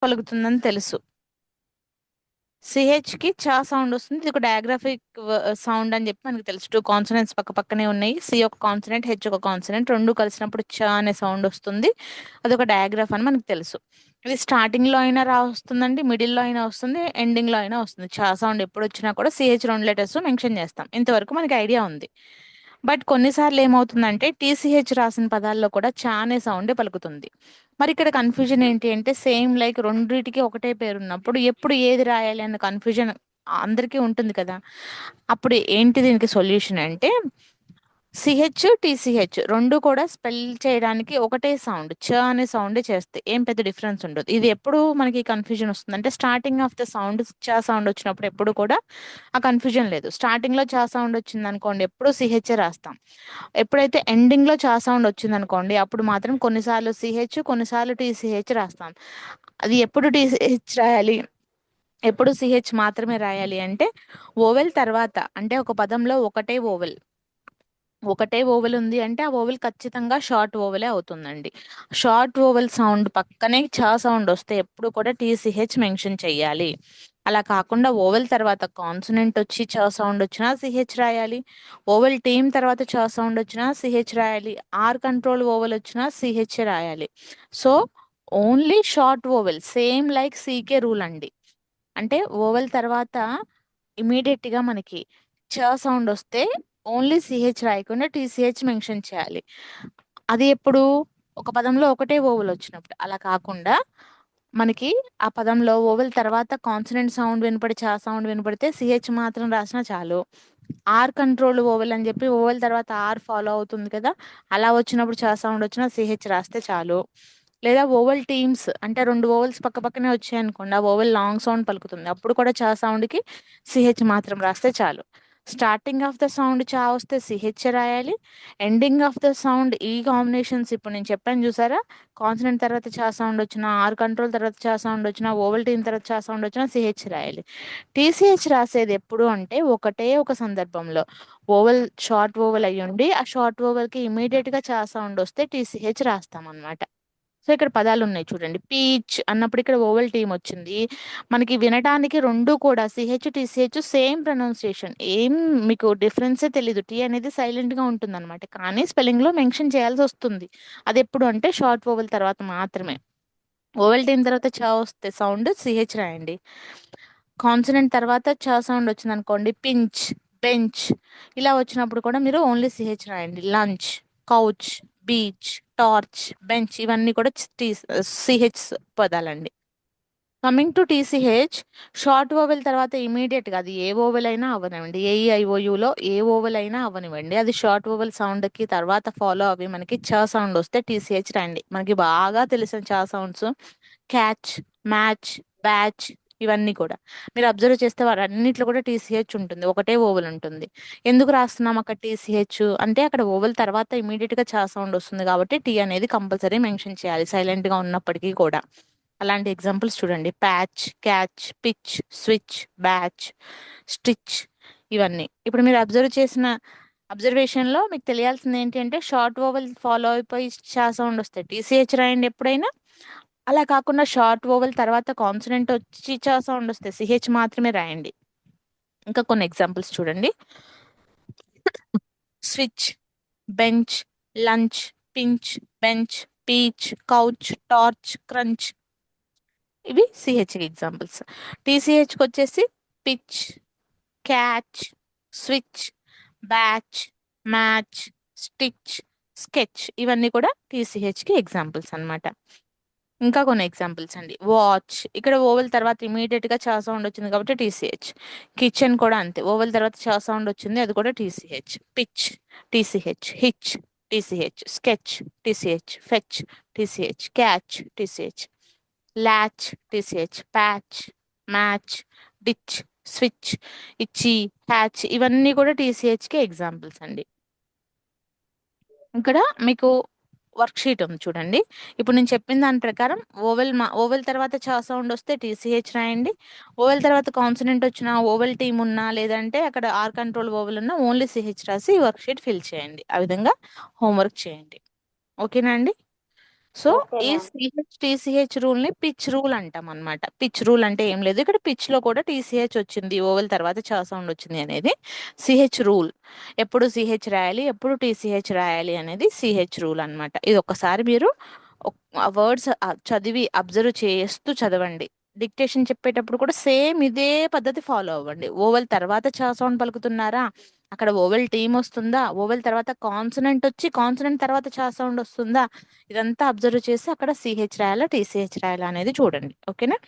పలుకుతుందని తెలుసు. సిహెచ్కి చా సౌండ్ వస్తుంది. ఇది ఒక డయాగ్రాఫిక్ సౌండ్ అని చెప్పి మనకు తెలుసు. టూ కాన్సనెంట్స్ పక్క పక్కనే ఉన్నాయి. సి ఒక కాన్సనెంట్, హెచ్ ఒక కాన్సనెంట్, రెండు కలిసినప్పుడు చ అనే సౌండ్ వస్తుంది. అదొక డయాగ్రాఫ్ అని మనకు తెలుసు. ఇది స్టార్టింగ్ లో అయినా వస్తుందండి, మిడిల్ లో అయినా వస్తుంది, ఎండింగ్ లో అయినా వస్తుంది. చా సౌండ్ ఎప్పుడు వచ్చినా కూడా సిహెచ్ రెండు లెటర్స్ మెన్షన్ చేస్తాం. ఇంతవరకు మనకి ఐడియా ఉంది. బట్ కొన్నిసార్లు ఏమవుతుందంటే టీసీహెచ్ రాసిన పదాల్లో కూడా చా అనే సౌండే పలుకుతుంది. మరి ఇక్కడ కన్ఫ్యూజన్ ఏంటి అంటే సేమ్ లైక్ రెండింటికి ఒకటే పేరు ఉన్నప్పుడు ఎప్పుడు ఏది రాయాలి అన్న కన్ఫ్యూజన్ అందరికీ ఉంటుంది కదా. అప్పుడు ఏంటి దీనికి సొల్యూషన్ అంటే సిహెచ్ టీసీహెచ్ రెండు కూడా స్పెల్ చేయడానికి ఒకటే సౌండ్ చ అనే సౌండే చేస్తే ఏం పెద్ద డిఫరెన్స్ ఉండదు. ఇది ఎప్పుడు మనకి కన్ఫ్యూజన్ వస్తుంది అంటే స్టార్టింగ్ ఆఫ్ ద సౌండ్ చ సౌండ్ వచ్చినప్పుడు ఎప్పుడు కూడా ఆ కన్ఫ్యూజన్ లేదు. స్టార్టింగ్ లో చా సౌండ్ వచ్చింది అనుకోండి ఎప్పుడు సిహెచ్ రాస్తాం. ఎప్పుడైతే ఎండింగ్ లో చా సౌండ్ వచ్చింది అనుకోండి అప్పుడు మాత్రం కొన్నిసార్లు సిహెచ్ కొన్నిసార్లు టీసీహెచ్ రాస్తాం. అది ఎప్పుడు టీసీహెచ్ రాయాలి, ఎప్పుడు సిహెచ్ మాత్రమే రాయాలి అంటే ఓవెల్ తర్వాత అంటే ఒక పదంలో ఒకటే ఓవెల్ ఉంది అంటే ఆ ఓవెల్ ఖచ్చితంగా షార్ట్ ఓవెలే అవుతుందండి. షార్ట్ ఓవెల్ సౌండ్ పక్కనే చా సౌండ్ వస్తే ఎప్పుడు కూడా టీసీహెచ్ మెన్షన్ చెయ్యాలి. అలా కాకుండా ఓవెల్ తర్వాత కాన్సనెంట్ వచ్చి చ సౌండ్ వచ్చినా సిహెచ్ రాయాలి. ఓవెల్ టీమ్ తర్వాత చ సౌండ్ వచ్చినా సిహెచ్ రాయాలి. ఆర్ కంట్రోల్ ఓవెల్ వచ్చినా సిహెచ్ రాయాలి. So only short oval same like CK rule అండి. అంటే ఓవెల్ తర్వాత ఇమీడియట్ గా మనకి చ సౌండ్ వస్తే ఓన్లీ సిహెచ్ రాయకుండా టీసీహెచ్ మెన్షన్ చేయాలి. అది ఎప్పుడు ఒక పదంలో ఒకటే ఓవెల్ వచ్చినప్పుడు. అలా కాకుండా మనకి ఆ పదంలో ఓవెల్ తర్వాత కాన్సనెంట్ సౌండ్ వినపడి చా సౌండ్ వినపడితే సిహెచ్ మాత్రం రాసినా చాలు. ఆర్ కంట్రోల్ ఓవెల్ అని చెప్పి ఓవెల్ తర్వాత ఆర్ ఫాలో అవుతుంది కదా, అలా వచ్చినప్పుడు చా సౌండ్ వచ్చినా సిహెచ్ రాస్తే చాలు. లేదా ఓవెల్ టీమ్స్ అంటే రెండు ఓవెల్స్ పక్క పక్కనే వచ్చాయి అనుకోండి, ఆ ఓవెల్ లాంగ్ సౌండ్ పలుకుతుంది అప్పుడు కూడా చా సౌండ్ కి సిహెచ్ మాత్రం రాస్తే చాలు. స్టార్టింగ్ ఆఫ్ ద సౌండ్ చా వస్తే సిహెచ్ రాయాలి. ఎండింగ్ ఆఫ్ ద సౌండ్ ఈ కాంబినేషన్స్ ఇప్పుడు నేను చెప్పాను చూసారా, కాన్సనెంట్ తర్వాత చా సౌండ్ వచ్చినా, ఆర్ కంట్రోల్ తర్వాత చా సౌండ్ వచ్చినా, ఓవెల్ టీమ్ తర్వాత చా సౌండ్ వచ్చినా సిహెచ్ రాయాలి. టీసీహెచ్ రాసేది ఎప్పుడు అంటే ఒకటే ఒక సందర్భంలో ఓవెల్ షార్ట్ ఓవెల్ అయ్యుండి ఆ షార్ట్ ఓవెల్ కి ఇమీడియట్ గా చా సౌండ్ వస్తే టీసీహెచ్ రాస్తాం అనమాట. సో ఇక్కడ పదాలు ఉన్నాయి చూడండి. పీచ్ అన్నప్పుడు ఇక్కడ ఓవెల్ టీమ్ వచ్చింది. మనకి వినడానికి రెండు కూడా సిహెచ్ టీసీహెచ్ సేమ్ ప్రొనౌన్సియేషన్, ఏం మీకు డిఫరెన్సే తెలీదు. టీ అనేది సైలెంట్ గా ఉంటుంది అనమాట, కానీ స్పెల్లింగ్ లో మెన్షన్ చేయాల్సి వస్తుంది. అది ఎప్పుడు అంటే షార్ట్ ఓవెల్ తర్వాత మాత్రమే. ఓవెల్ టీమ్ తర్వాత చ వస్తే సౌండ్ సిహెచ్ రాయండి. కాన్సనెంట్ తర్వాత చ సౌండ్ వచ్చింది అనుకోండి, పించ్, బెంచ్ ఇలా వచ్చినప్పుడు కూడా మీరు ఓన్లీ సిహెచ్ రాయండి. Lunch, couch, beach, torch, bench ఇవన్నీ కూడా సిహెచ్ పదాలండి. Coming to T C H, short vowel తర్వాత ఇమీడియట్ గా అది ఏ ఓవెల్ అయినా అవ్వనివ్వండి, ఏఈఐఓయులో ఏ ఓవెల్ అయినా అవ్వనివ్వండి, అది షార్ట్ ఓవెల్ సౌండ్ కి తర్వాత ఫాలో అవి మనకి చ సౌండ్ వస్తే టీసీహెచ్ రండి. మనకి బాగా తెలిసిన చ సౌండ్స్ క్యాచ్, మ్యాచ్, బ్యాచ్ ఇవన్నీ కూడా మీరు అబ్జర్వ్ చేస్తే వారన్నిట్లో కూడా టీసీహెచ్ ఉంటుంది, ఒకటే ఓవెల్ ఉంటుంది. ఎందుకు రాస్తున్నాం అక్కడ టీసీహెచ్ అంటే అక్కడ ఓవెల్ తర్వాత ఇమీడియట్ గా చ సౌండ్ వస్తుంది కాబట్టి టీ అనేది కంపల్సరీ మెన్షన్ చేయాలి సైలెంట్ గా ఉన్నప్పటికీ కూడా. అలాంటి ఎగ్జాంపుల్స్ చూడండి: patch, catch, pitch, switch, batch, stitch ఇవన్నీ. ఇప్పుడు మీరు అబ్జర్వ్ చేసిన అబ్జర్వేషన్ లో మీకు తెలియాల్సింది ఏంటి అంటే షార్ట్ ఓవెల్ ఫాలో అయిపోయి షా సౌండ్ వస్తే టీసీహెచ్ రాయండి ఎప్పుడైనా. అలా కాకుండా షార్ట్ ఓవెల్ తర్వాత కాన్సనెంట్ వచ్చి చా సౌండ్ వస్తే సిహెచ్ మాత్రమే రాయండి. ఇంకా కొన్ని ఎగ్జాంపుల్స్ చూడండి: switch, bench, lunch, pinch, bench, peach, couch, torch, crunch. ఇవి సిహెచ్ ఎగ్జాంపుల్స్. టీసీహెచ్కి వచ్చేసి pitch, catch, switch, batch, match, stitch, sketch ఇవన్నీ కూడా టీసీహెచ్కి ఎగ్జాంపుల్స్ అన్నమాట. ఇంకా కొన్ని ఎగ్జాంపుల్స్ అండి: వాచ్, ఇక్కడ ఓవెల్ తర్వాత ఇమీడియట్ గా చా సౌండ్ వచ్చింది కాబట్టి టీసీహెచ్. కిచెన్ కూడా అంతే, ఓవెల్ తర్వాత చా సౌండ్ వచ్చింది అది కూడా TCH. Pitch, TCH. Which, TCH. Sketch, TCH. Fetch, TCH. Catch, TCH. Latch, TCH. Patch, match, ditch, switch, ఇచ్చి, హ్యాచ్ ఇవన్నీ కూడా టీసీహెచ్ కి ఎగ్జాంపుల్స్ అండి. ఇక్కడ మీకు వర్క్ షీట్ ఉంది చూడండి. ఇప్పుడు నేను చెప్పిన దాని ప్రకారం ఓవెల్ తర్వాత చా సౌండ్ వస్తే టీసీహెచ్ రాయండి. ఓవెల్ తర్వాత కాన్సనెంట్ వచ్చిన, ఓవెల్ టీమ్ ఉన్నా లేదంటే అక్కడ ఆర్ కంట్రోల్ ఓవెల్ ఉన్నా ఓన్లీ సిహెచ్ రాసి వర్క్ షీట్ ఫిల్ చేయండి. ఆ విధంగా హోంవర్క్ చేయండి. ఓకేనా అండి? సో ఓకే ఈ మ్యామ్. టీసీహెచ్ రూల్ ని పిచ్ రూల్ అంటాం అనమాట. పిచ్ రూల్ అంటే ఏం లేదు, ఇక్కడ పిచ్ లో కూడా టీసీహెచ్ వచ్చింది, ఓవెల్ తర్వాత చ సౌండ్ వచ్చింది అనేది సిహెచ్ రూల్. ఎప్పుడు సిహెచ్ రాయాలి, ఎప్పుడు టీసీహెచ్ రాయాలి అనేది సిహెచ్ రూల్ అన్నమాట. ఇది ఒక్కసారి మీరు వర్డ్స్ చదివి అబ్జర్వ్ చేస్తూ చదవండి. డిక్టేషన్ చెప్పేటప్పుడు కూడా సేమ్ ఇదే పద్ధతి ఫాలో అవ్వండి. ఓవెల్ తర్వాత చ సౌండ్ పలుకుతున్నారా, అక్కడ ఓవెల్ టీమ్ వస్తుందా, ఓవెల్ తర్వాత కాన్సనెంట్ వచ్చి కాన్సనెంట్ తర్వాత చ సౌండ్ వస్తుందా, ఇదంతా అబ్జర్వ్ చేసి అక్కడ సిహెచ్ రాయాలా టీసీహెచ్ రాయాలా అనేది చూడండి. ఓకేనా?